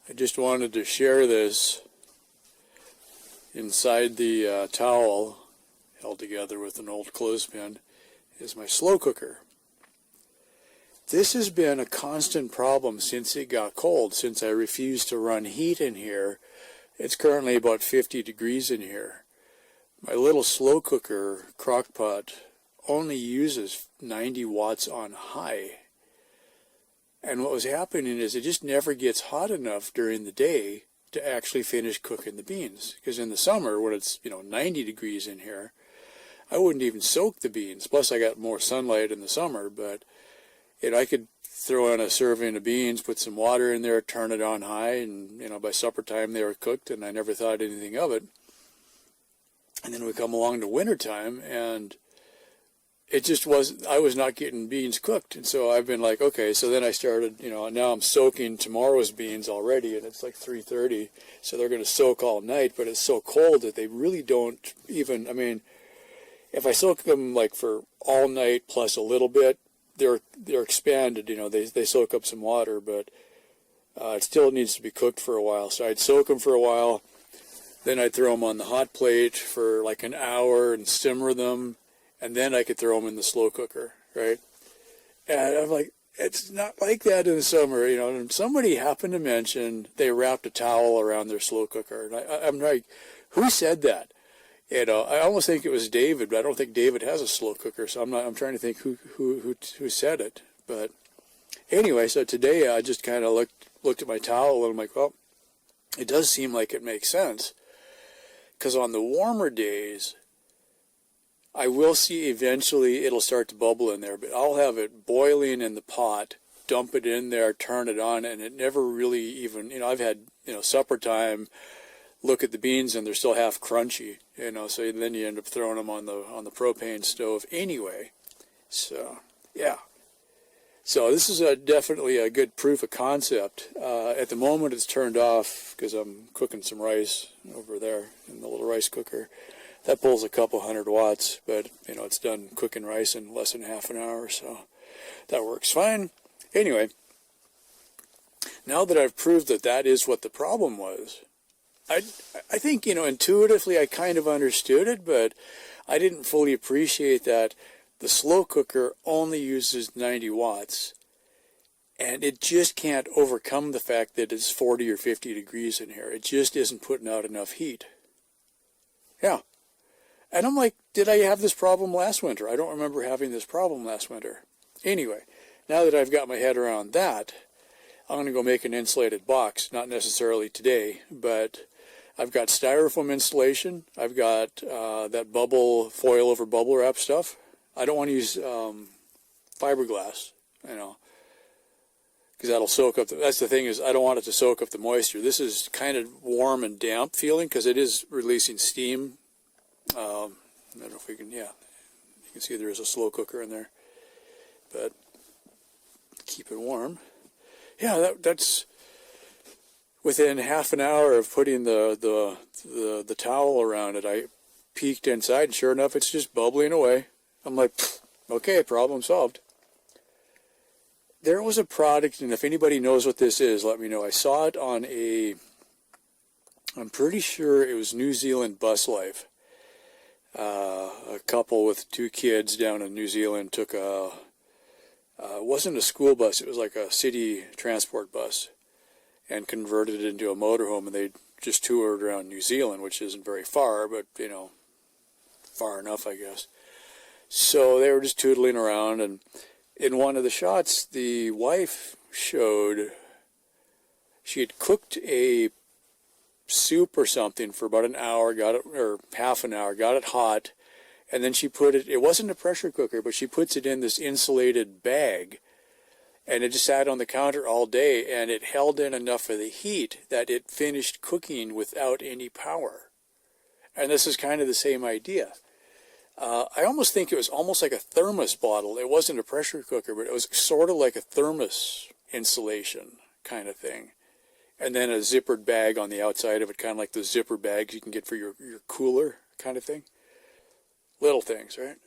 I just wanted to share this. Inside the towel, held together with an old clothespin, is my slow cooker. This has been a constant problem since it got cold, since I refused to run heat in here. It's currently about 50 degrees in here. My little slow cooker, Crock Pot, only uses 90 watts on high. And what was happening is it just never gets hot enough during the day to actually finish cooking the beans. Because in the summer, when it's 90 degrees in here, I wouldn't even soak the beans. Plus, I got more sunlight in the summer, but I could throw in a serving of beans, put some water in there, turn it on high, and by supper time they were cooked, and I never thought anything of it. And then we come along to winter time, and it just I was not getting beans cooked. And so I've been like, okay, so then I started, now I'm soaking tomorrow's beans already, and it's like 3:30, so they're going to soak all night, but it's so cold that they really don't even, if I soak them like for all night plus a little bit, they're expanded, they soak up some water, but it still needs to be cooked for a while. So I'd soak them for a while, then I'd throw them on the hot plate for like an hour and simmer them, and then I could throw them in the slow cooker, right? And I'm like, it's not like that in the summer, And somebody happened to mention they wrapped a towel around their slow cooker, and I'm like, who said that? I almost think it was David, but I don't think David has a slow cooker, so I'm trying to think who said it. But anyway, so today I just kind of looked at my towel, and I'm like, well, it does seem like it makes sense, because on the warmer days, I will see eventually it'll start to bubble in there, but I'll have it boiling in the pot, dump it in there, turn it on, and it never really even, I've had, supper time, look at the beans and they're still half crunchy, so then you end up throwing them on the propane stove anyway. So, yeah. So this is definitely a good proof of concept. At the moment it's turned off because I'm cooking some rice over there in the little rice cooker. That pulls a couple 100 watts, but it's done cooking rice in less than half an hour, so that works fine. Anyway, now that I've proved that is what the problem was, I think, intuitively I kind of understood it, but I didn't fully appreciate that the slow cooker only uses 90 watts, and it just can't overcome the fact that it's 40 or 50 degrees in here. It just isn't putting out enough heat. Yeah. And I'm like, did I have this problem last winter? I don't remember having this problem last winter. Anyway, now that I've got my head around that, I'm going to go make an insulated box. Not necessarily today, but I've got styrofoam insulation. I've got that foil over bubble wrap stuff. I don't want to use fiberglass, because that'll soak up. That's the thing, is I don't want it to soak up the moisture. This is kind of warm and damp feeling because it is releasing steam. I don't know if we can, you can see there is a slow cooker in there, but keep it warm. Yeah, that's within half an hour of putting the towel around it. I peeked inside, and sure enough, it's just bubbling away. I'm like, okay, problem solved. There was a product, and if anybody knows what this is, let me know. I saw it on I'm pretty sure it was New Zealand Bus Life. A couple with 2 kids down in New Zealand took it wasn't a school bus, it was like a city transport bus, and converted it into a motorhome, and they just toured around New Zealand, which isn't very far, but, far enough, I guess. So they were just tootling around, and in one of the shots, the wife showed she had cooked a soup or something for about an hour, or half an hour, got it hot, and then she put it wasn't a pressure cooker, but she puts it in this insulated bag, and it just sat on the counter all day, and it held in enough of the heat that it finished cooking without any power. And this is kind of the same idea. I almost think it was almost like a thermos bottle. It wasn't a pressure cooker, but it was sort of like a thermos insulation kind of thing. And then a zippered bag on the outside of it, kind of like the zipper bags you can get for your cooler kind of thing. Little things, right?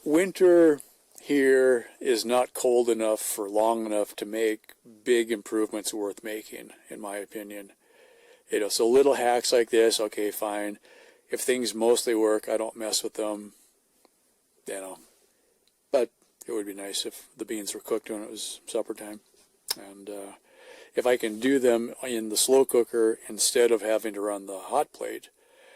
Winter here is not cold enough for long enough to make big improvements worth making, in my opinion. So little hacks like this, okay, fine. If things mostly work, I don't mess with them, But it would be nice if the beans were cooked when it was supper time. And if I can do them in the slow cooker instead of having to run the hot plate,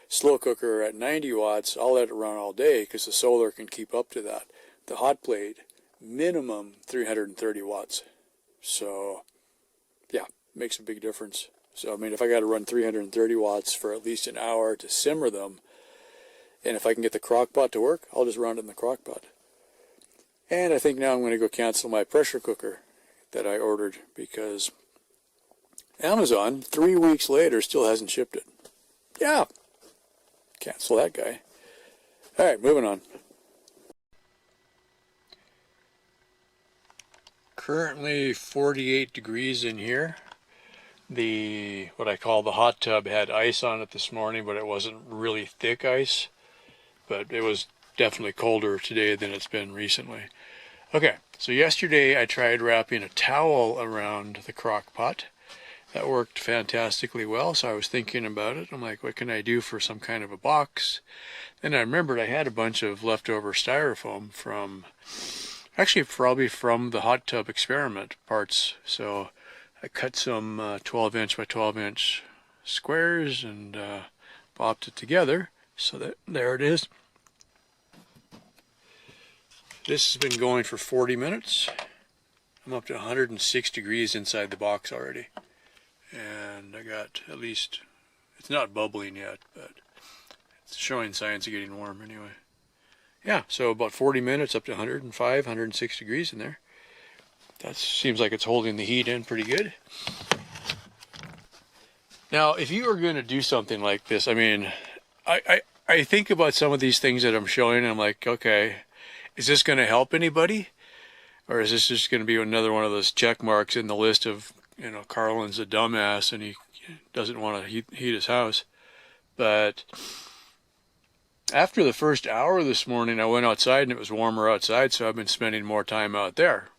slow cooker at 90 watts, I'll let it run all day because the solar can keep up to that. The hot plate, minimum 330 watts. So, yeah, makes a big difference. So, I mean, if I got to run 330 watts for at least an hour to simmer them, and if I can get the crock pot to work, I'll just run it in the crock pot. And I think now I'm going to go cancel my pressure cooker that I ordered because Amazon, 3 weeks later, still hasn't shipped it. Yeah, cancel that guy. All right, moving on. Currently 48 degrees in here. What I call the hot tub had ice on it this morning, but it wasn't really thick ice. But it was definitely colder today than it's been recently. Okay, so yesterday I tried wrapping a towel around the crock pot. That worked fantastically well, so I was thinking about it. I'm like, what can I do for some kind of a box? Then I remembered I had a bunch of leftover styrofoam from, actually probably from the hot tub experiment parts. So I cut some 12-inch by 12-inch squares and bopped it together. So that there it is. This has been going for 40 minutes. I'm up to 106 degrees inside the box already. And I got at least, it's not bubbling yet, but it's showing signs of getting warm anyway. Yeah, so about 40 minutes up to 105, 106 degrees in there. That seems like it's holding the heat in pretty good. Now, if you were going to do something like this, I mean, I think about some of these things that I'm showing, and I'm like, okay, is this going to help anybody? Or is this just going to be another one of those check marks in the list of, Carlin's a dumbass and he doesn't want to heat his house? But after the first hour this morning, I went outside and it was warmer outside, so I've been spending more time out there,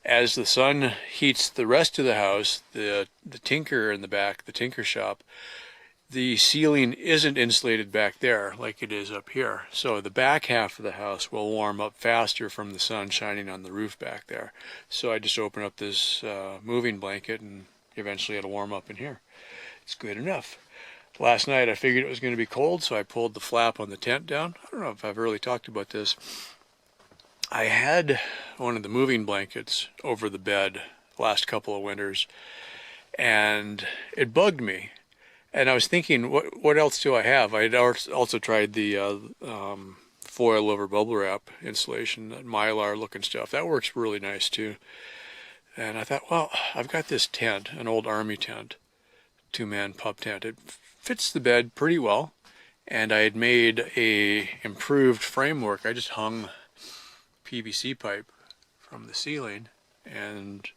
As the sun heats the rest of the house, the tinker in the back, the tinker shop, the ceiling isn't insulated back there like it is up here. So the back half of the house will warm up faster from the sun shining on the roof back there. So I just open up this moving blanket and eventually it'll warm up in here. It's good enough. Last night I figured it was going to be cold, so I pulled the flap on the tent down. I don't know if I've really talked about this. I had one of the moving blankets over the bed last couple of winters, and it bugged me. And I was thinking, what else do I have? I had also tried the foil over bubble wrap insulation, that Mylar looking stuff. That works really nice too. And I thought, well, I've got this tent, an old army tent, 2-man pup tent. It fits the bed pretty well. And I had made a improved framework. I just hung PVC pipe from the ceiling. And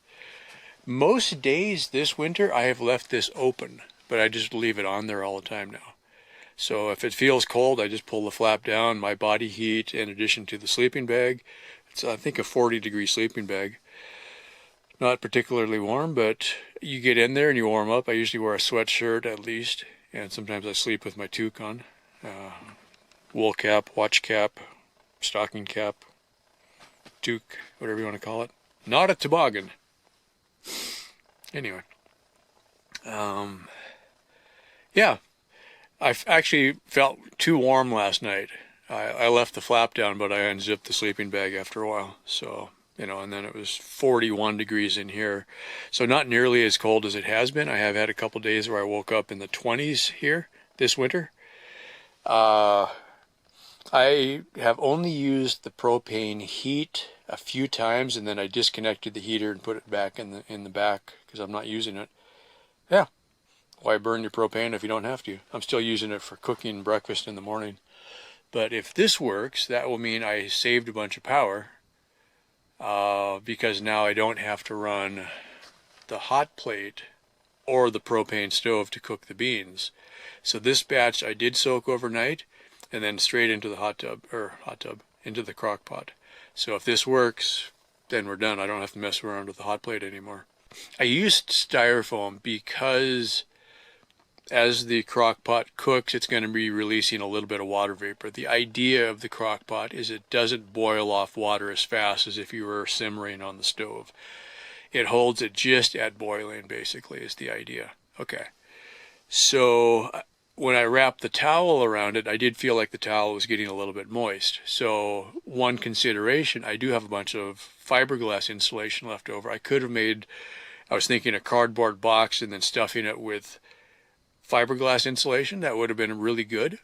most days this winter, I have left this open. But I just leave it on there all the time now. So if it feels cold, I just pull the flap down. My body heat, in addition to the sleeping bag, it's I think a 40-degree sleeping bag. Not particularly warm, but you get in there and you warm up. I usually wear a sweatshirt at least, and sometimes I sleep with my toque on. Wool cap, watch cap, stocking cap, toque, whatever you want to call it. Not a toboggan. Anyway. Yeah, I actually felt too warm last night. I left the flap down, but I unzipped the sleeping bag after a while. So, and then it was 41 degrees in here. So not nearly as cold as it has been. I have had a couple days where I woke up in the 20s here this winter. I have only used the propane heat a few times, and then I disconnected the heater and put it back in the back because I'm not using it. Yeah. Why burn your propane if you don't have to? I'm still using it for cooking breakfast in the morning. But if this works, that will mean I saved a bunch of power because now I don't have to run the hot plate or the propane stove to cook the beans. So this batch I did soak overnight and then straight into the into the crock pot. So if this works, then we're done. I don't have to mess around with the hot plate anymore. I used styrofoam because as the crock pot cooks, it's going to be releasing a little bit of water vapor. The idea of the crock pot is it doesn't boil off water as fast as if you were simmering on the stove. It holds it just at boiling, basically, is the idea. Okay. So when I wrapped the towel around it, I did feel like the towel was getting a little bit moist. So one consideration, I do have a bunch of fiberglass insulation left over. I could have made, I was thinking a cardboard box and then stuffing it with fiberglass insulation. That would have been really good.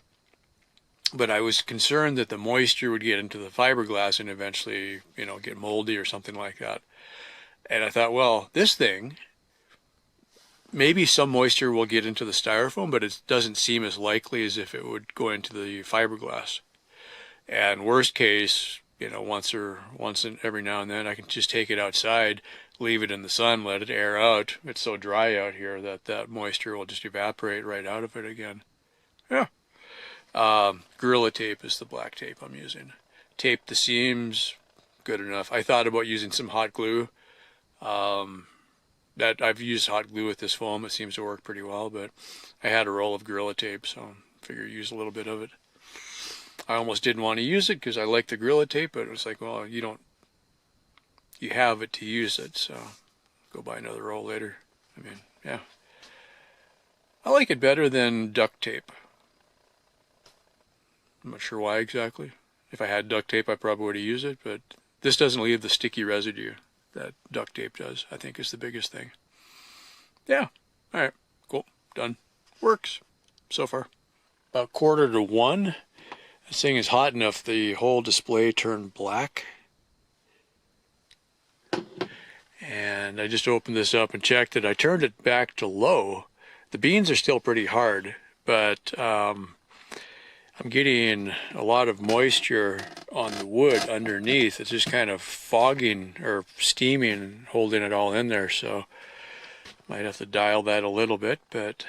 But I was concerned that the moisture would get into the fiberglass and eventually, get moldy or something like that. And I thought, well, this thing, maybe some moisture will get into the styrofoam, but it doesn't seem as likely as if it would go into the fiberglass. And worst case, once every now and then, I can just take it outside, leave it in the sun, let it air out. It's so dry out here that moisture will just evaporate right out of it again. Yeah. Gorilla tape is the black tape I'm using. Tape the seams, good enough. I thought about using some hot glue. That I've used hot glue with this foam. It seems to work pretty well, but I had a roll of Gorilla tape, so I figured use a little bit of it. I almost didn't want to use it because I like the Gorilla tape, but it was like, well, you have it to use it, so go buy another roll later. I mean, yeah. I like it better than duct tape. I'm not sure why exactly. If I had duct tape, I probably would have used it, but this doesn't leave the sticky residue that duct tape does, I think, is the biggest thing. Yeah. All right. Cool. Done. Works so far. About 1:45. This thing is hot enough the whole display turned black. And I just opened this up and checked it. I turned it back to low. The beans are still pretty hard, but I'm getting a lot of moisture on the wood underneath. It's just kind of fogging or steaming, holding it all in there. So might have to dial that a little bit, but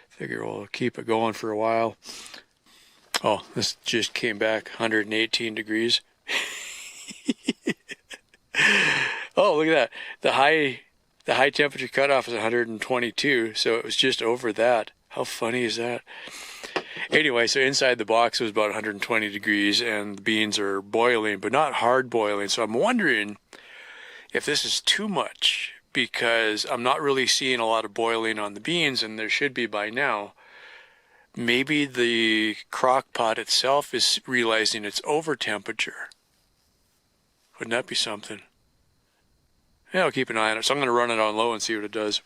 figure we'll keep it going for a while. Oh, this just came back 118 degrees. Oh, look at that. The high temperature cutoff is 122, so it was just over that. How funny is that? Anyway, so inside the box was about 120 degrees, and the beans are boiling, but not hard boiling. So I'm wondering if this is too much, because I'm not really seeing a lot of boiling on the beans, and there should be by now. Maybe the crock pot itself is realizing it's over temperature. Wouldn't that be something? Yeah, I'll keep an eye on it. So I'm going to run it on low and see what it does.